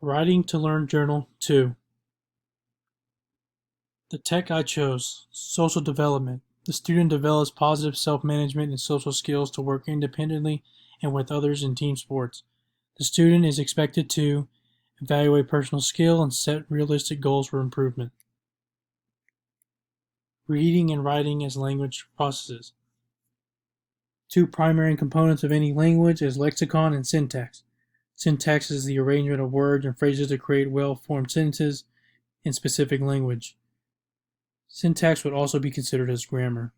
Writing to Learn Journal 2. The tech I chose, social development. The student develops positive self-management and social skills to work independently and with others in team sports. The student is expected to evaluate personal skill and set realistic goals for improvement. Reading and writing as language processes. Two primary components of any language is lexicon and syntax. Syntax is the arrangement of words and phrases to create well-formed sentences in specific language. Syntax would also be considered as grammar.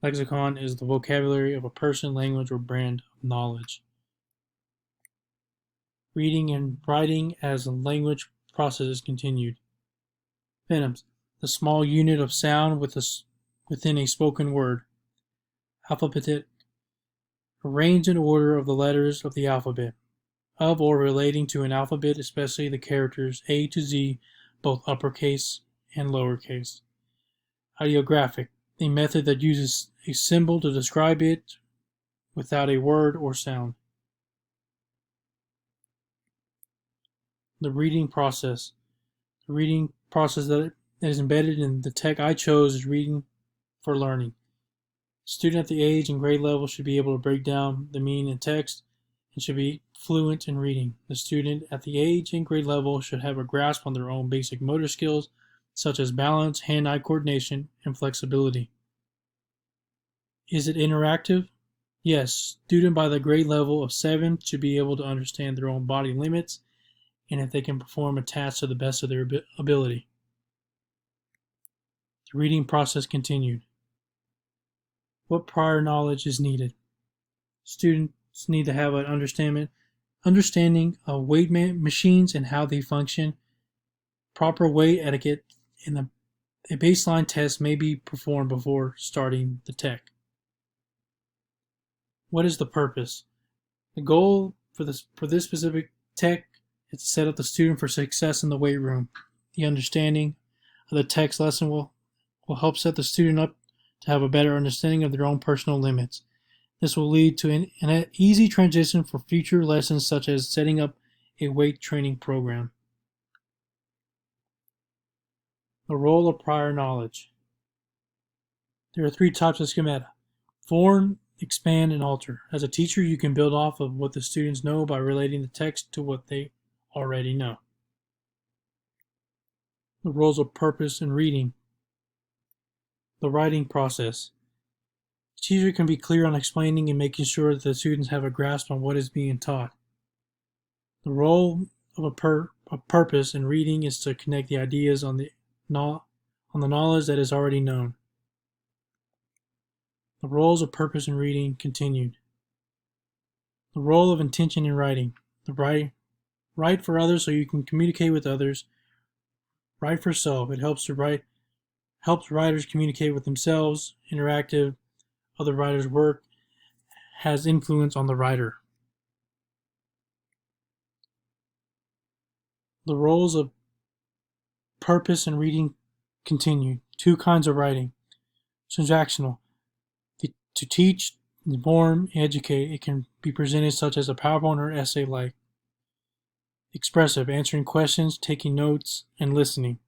Lexicon is the vocabulary of a person, language, or brand of knowledge. Reading and writing as language processes continued. Phonemes, the small unit of sound within a spoken word. Alphabetic, arranged in order of the letters of the alphabet, of or relating to an alphabet, especially the characters A to Z, both uppercase and lowercase. Ideographic, a method that uses a symbol to describe it without a word or sound. The reading process. The reading process that is embedded in the tech I chose is reading for learning. The student at the age and grade level should be able to break down the meaning in text and should be fluent in reading. The student at the age and grade level should have a grasp on their own basic motor skills, such as balance, hand-eye coordination, and flexibility. Is it interactive? Yes, student by the grade level of 7 should be able to understand their own body limits and if they can perform a task to the best of their ability. The reading process continued. What prior knowledge is needed? Students need to have an understanding of weight machines and how they function. Proper weight etiquette and a baseline test may be performed before starting the tech. What is the purpose? The goal for this specific tech is to set up the student for success in the weight room. The understanding of the tech's lesson will help set the student up to have a better understanding of their own personal limits. This will lead to an easy transition for future lessons, such as setting up a weight training program. The role of prior knowledge. There are 3 types of schemata: form, expand, and alter. As a teacher, you can build off of what the students know by relating the text to what they already know. The roles of purpose and reading. The writing process. The teacher can be clear on explaining and making sure that the students have a grasp on what is being taught. The role of a purpose in reading is to connect the ideas on the knowledge that is already known. The roles of purpose in reading continued. The role of intention in writing. Write for others so you can communicate with others. Write for self. It helps writers communicate with themselves. Interactive. Other writers' work has influence on the writer. The roles of purpose in reading continue. 2 kinds of writing. Transactional. To teach, inform, educate, it can be presented such as a PowerPoint or essay-like. Expressive, answering questions, taking notes, and listening.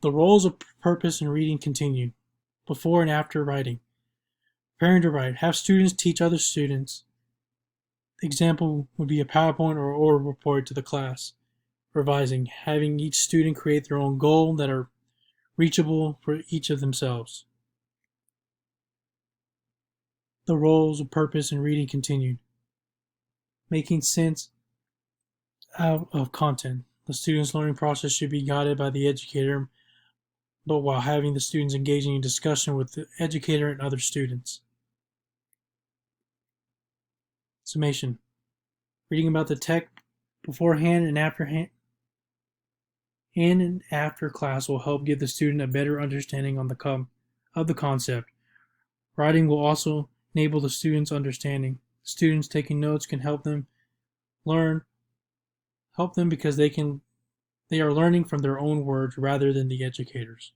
The roles of purpose in reading continue. Before and after writing. Preparing to write. Have students teach other students. Example would be a PowerPoint or oral report to the class. Revising. Having each student create their own goal that are reachable for each of themselves. The roles of purpose in reading continued. Making sense out of content. The student's learning process should be guided by the educator, but while having the students engaging in discussion with the educator and other students. Summation. Reading about the tech beforehand and after class will help give the student a better understanding of the concept. Writing will also enable the students' understanding. Students taking notes can help them because they are learning from their own words rather than the educators.